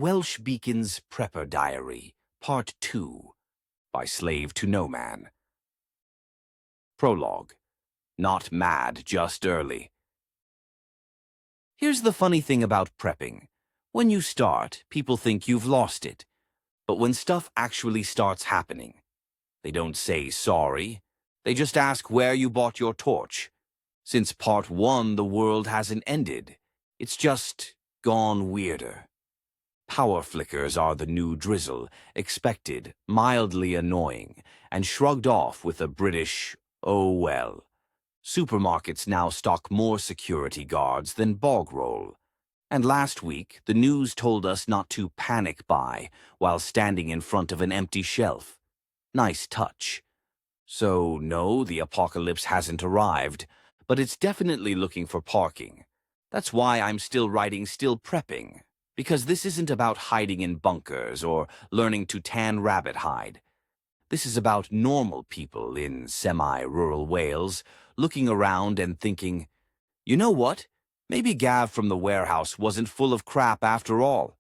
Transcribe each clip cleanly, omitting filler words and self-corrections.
Welsh Beacon's Prepper Diary, Part 2, by Slave to No Man. Prologue. Not mad, just early. Here's the funny thing about prepping. When you start, people think you've lost it. But when stuff actually starts happening, they don't say sorry. They just ask where you bought your torch. Since Part 1, the world hasn't ended. It's just gone weirder. Power flickers are the new drizzle, expected, mildly annoying, and shrugged off with a British, oh well. Supermarkets now stock more security guards than bog roll. And last week, the news told us not to panic buy while standing in front of an empty shelf. Nice touch. So, no, the apocalypse hasn't arrived, but it's definitely looking for parking. That's why I'm still writing Still Prepping, because this isn't about hiding in bunkers or learning to tan rabbit hide. This is about normal people in semi-rural Wales looking around and thinking, you know what? Maybe Gav from the warehouse wasn't full of crap after all.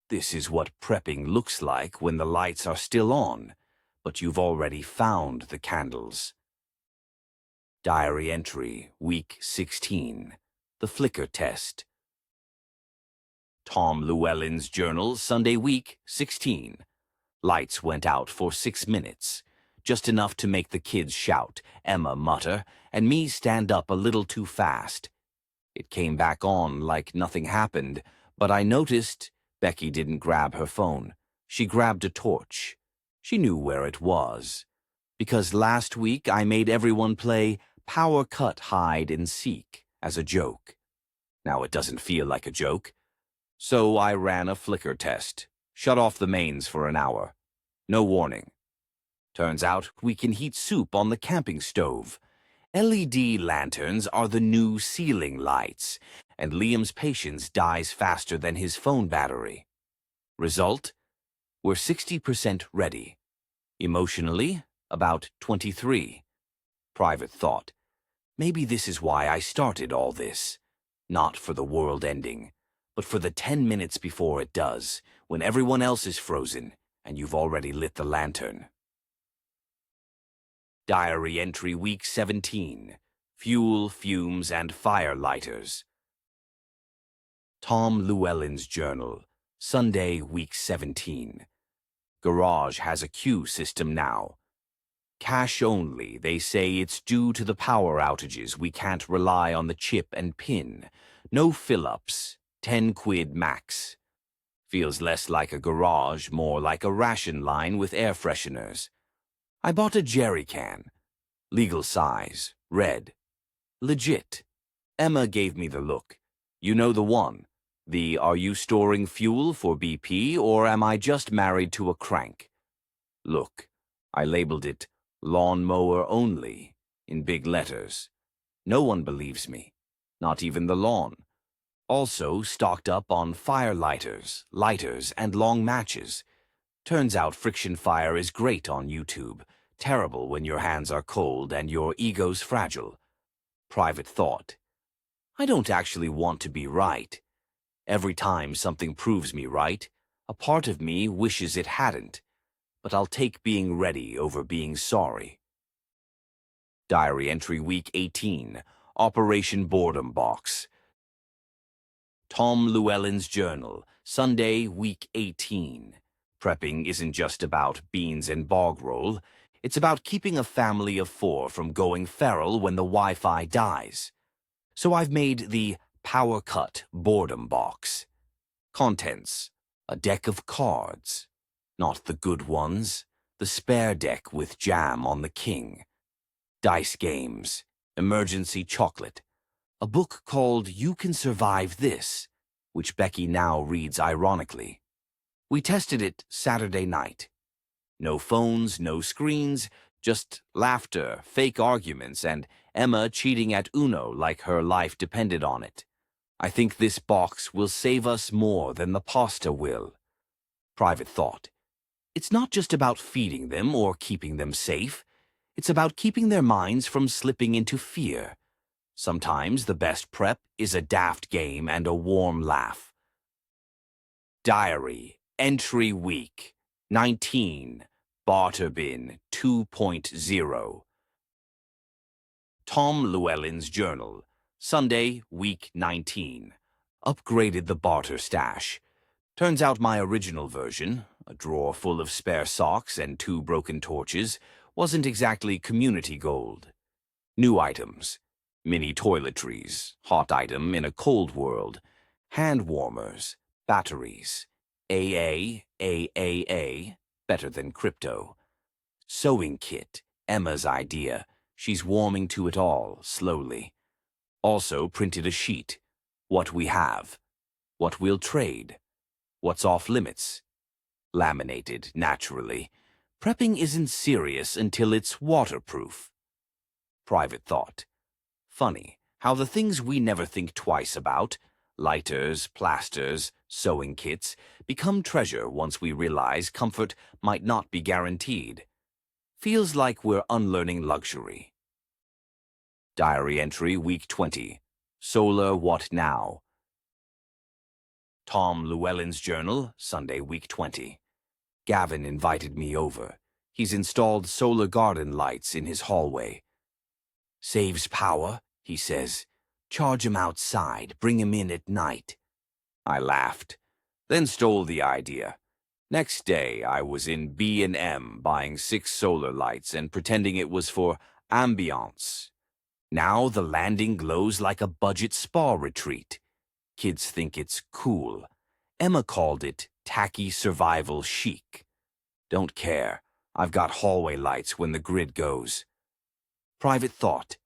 This is what prepping looks like when the lights are still on, but you've already found the candles. Diary entry, week 16. The flicker test. Tom Llewellyn's journal, Sunday week 16. Lights went out for 6 minutes, just enough to make the kids shout, Emma mutter, and me stand up a little too fast. It came back on like nothing happened, but I noticed Becky didn't grab her phone. She grabbed a torch. She knew where it was. Because last week I made everyone play Power Cut Hide and Seek as a joke. Now it doesn't feel like a joke. So I ran a flicker test. Shut off the mains for an hour. No warning. Turns out we can heat soup on the camping stove. LED lanterns are the new ceiling lights, and Liam's patience dies faster than his phone battery. Result? We're 60% ready. Emotionally, about 23. Private thought. Maybe this is why I started all this. Not for the world ending, but for the 10 minutes before it does, when everyone else is frozen and you've already lit the lantern. Diary entry week 17. Fuel, fumes, and fire lighters. Tom Llewellyn's journal, Sunday week 17. Garage has a queue system now. Cash only, they say it's due to the power outages we can't rely on the chip and pin. No fill-ups, 10 quid max. Feels less like a garage, more like a ration line with air fresheners. I bought a jerry can. Legal size, red. Legit. Emma gave me the look. You know the one. The are you storing fuel for BP or am I just married to a crank? Look, I labeled it lawnmower only in big letters. No one believes me, not even the lawn. Also stocked up on fire lighters, and long matches. Turns out friction fire is great on YouTube, terrible when your hands are cold and your ego's fragile. Private thought. I don't actually want to be right. Every time something proves me right, a part of me wishes it hadn't. But I'll take being ready over being sorry. Diary entry week 18. Operation Boredom Box. Tom Llewellyn's journal, Sunday week 18. Prepping isn't just about beans and bog roll. It's about keeping a family of 4 from going feral when the Wi-Fi dies. So I've made the Power Cut Boredom Box. Contents: a deck of cards. Not the good ones. The spare deck with jam on the king. Dice games. Emergency chocolate. A book called You Can Survive This, which Becky now reads ironically. We tested it Saturday night. No phones, no screens, just laughter, fake arguments, and Emma cheating at Uno like her life depended on it. I think this box will save us more than the pasta will. Private thought. It's not just about feeding them or keeping them safe. It's about keeping their minds from slipping into fear. Sometimes the best prep is a daft game and a warm laugh. Diary, Entry Week 19, Barter Bin 2.0. Tom Llewellyn's Journal, Sunday, Week 19. Upgraded the barter stash. Turns out my original version, a drawer full of spare socks and 2 broken torches, wasn't exactly community gold. New items. Mini toiletries, hot item in a cold world, hand warmers, batteries, AAA, better than crypto. Sewing kit, Emma's idea. She's warming to it all, slowly. Also printed a sheet. What we have. What we'll trade. What's off limits. Laminated, naturally. Prepping isn't serious until it's waterproof. Private thought. Funny how the things we never think twice about, lighters, plasters, sewing kits, become treasure once we realize comfort might not be guaranteed. Feels like we're unlearning luxury. Diary entry week 20. Solar What Now? Tom Llewellyn's Journal, Sunday week 20. Gavin invited me over. He's installed solar garden lights in his hallway. Saves power, he says. Charge 'em outside, bring 'em in at night. I laughed, then stole the idea. Next day, I was in B&M buying 6 solar lights and pretending it was for ambiance. Now the landing glows like a budget spa retreat. Kids think it's cool. Emma called it tacky survival chic. Don't care. I've got hallway lights when the grid goes. Private thought.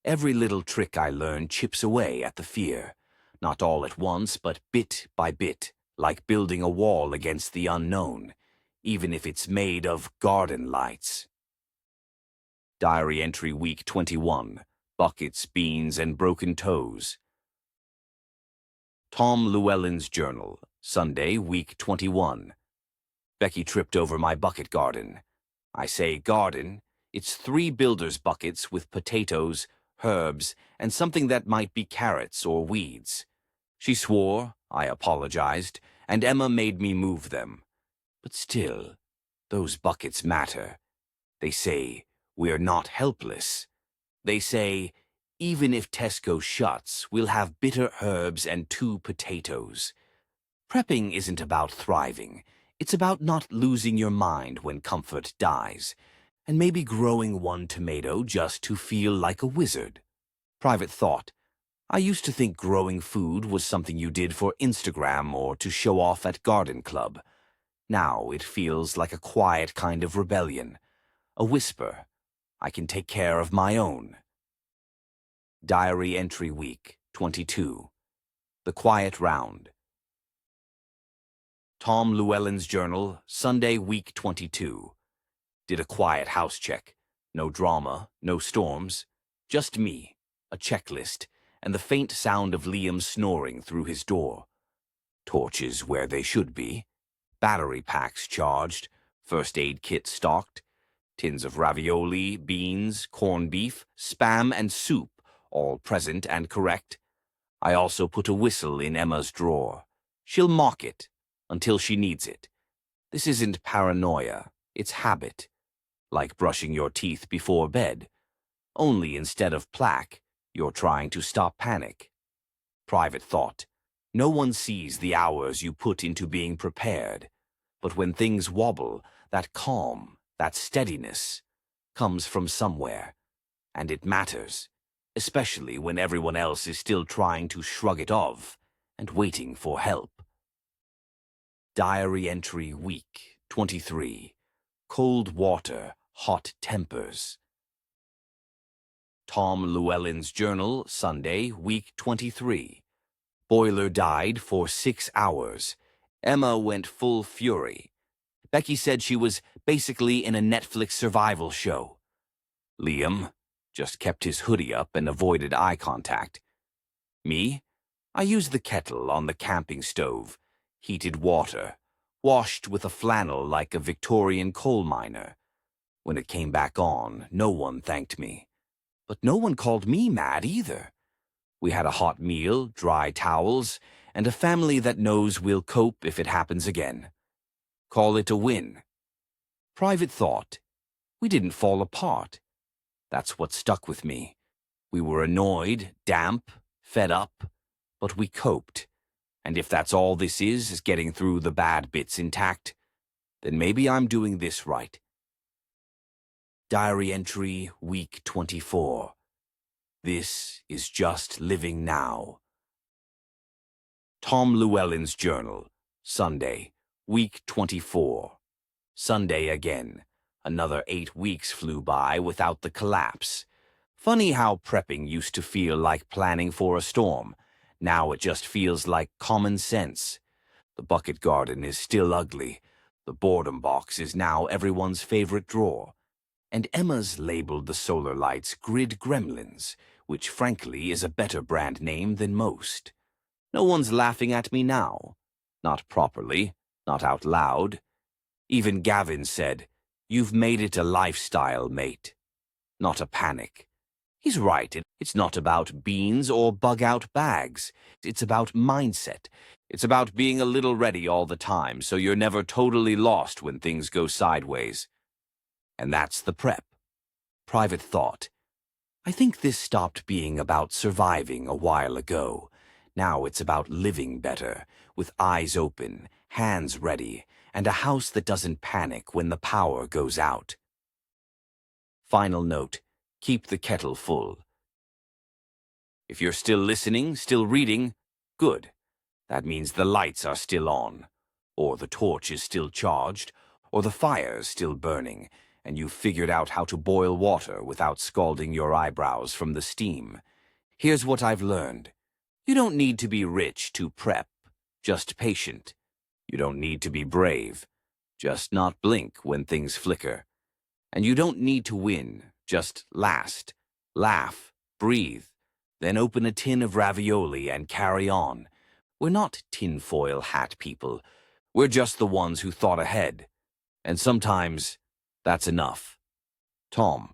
Every little trick I learn chips away at the fear. Not all at once, but bit by bit, like building a wall against the unknown, even if it's made of garden lights. Diary entry week 21. Buckets, beans, and broken toes. Tom Llewellyn's Journal, Sunday, week 21. Becky tripped over my bucket garden. I say garden. It's 3 builder's buckets with potatoes, herbs, and something that might be carrots or weeds. She swore, I apologized, and Emma made me move them. But still, those buckets matter. They say, we're not helpless. They say, even if Tesco shuts, we'll have bitter herbs and 2 potatoes. Prepping isn't about thriving. It's about not losing your mind when comfort dies, and maybe growing 1 tomato just to feel like a wizard. Private thought. I used to think growing food was something you did for Instagram or to show off at garden club. Now it feels like a quiet kind of rebellion. A whisper. I can take care of my own. Diary entry week 22. The Quiet Round. Tom Llewellyn's Journal, Sunday week 22. Did a quiet house check. No drama, no storms. Just me, a checklist, and the faint sound of Liam snoring through his door. Torches where they should be. Battery packs charged. First aid kit stocked. Tins of ravioli, beans, corned beef, spam, and soup, all present and correct. I also put a whistle in Emma's drawer. She'll mock it until she needs it. This isn't paranoia, it's habit. Like brushing your teeth before bed. Only instead of plaque, you're trying to stop panic. Private thought. No one sees the hours you put into being prepared. But when things wobble, that calm, that steadiness, comes from somewhere. And it matters, especially when everyone else is still trying to shrug it off and waiting for help. Diary entry week 23. Cold water, hot tempers. Tom Llewellyn's Journal, Sunday, week 23. Boiler died for 6 hours. Emma went full fury. Becky said she was basically in a Netflix survival show. Liam just kept his hoodie up and avoided eye contact. Me? I used the kettle on the camping stove, heated water, washed with a flannel like a Victorian coal miner. When it came back on, no one thanked me. But no one called me mad either. We had a hot meal, dry towels, and a family that knows we'll cope if it happens again. Call it a win. Private thought. We didn't fall apart. That's what stuck with me. We were annoyed, damp, fed up, but we coped. And if that's all this is getting through the bad bits intact, then maybe I'm doing this right. Diary entry, week 24. This is just living now. Tom Llewellyn's journal, Sunday, week 24. Sunday again. Another 8 weeks flew by without the collapse. Funny how prepping used to feel like planning for a storm. Now it just feels like common sense. The bucket garden is still ugly. The boredom box is now everyone's favorite drawer. And Emma's labeled the solar lights Grid Gremlins, which frankly is a better brand name than most. No one's laughing at me now. Not properly, not out loud. Even Gavin said, "You've made it a lifestyle, mate." Not a panic. He's right. It's not about beans or bug-out bags. It's about mindset. It's about being a little ready all the time so you're never totally lost when things go sideways. And that's the prep. Private thought. I think this stopped being about surviving a while ago. Now it's about living better, with eyes open, hands ready, and a house that doesn't panic when the power goes out. Final note. Keep the kettle full. If you're still listening, still reading, good. That means the lights are still on, or the torch is still charged, or the fire's still burning, and you've figured out how to boil water without scalding your eyebrows from the steam. Here's what I've learned. You don't need to be rich to prep, just patient. You don't need to be brave, just not blink when things flicker. And you don't need to win, just last, laugh, breathe, then open a tin of ravioli and carry on. We're not tinfoil hat people. We're just the ones who thought ahead. And sometimes, that's enough. Tom.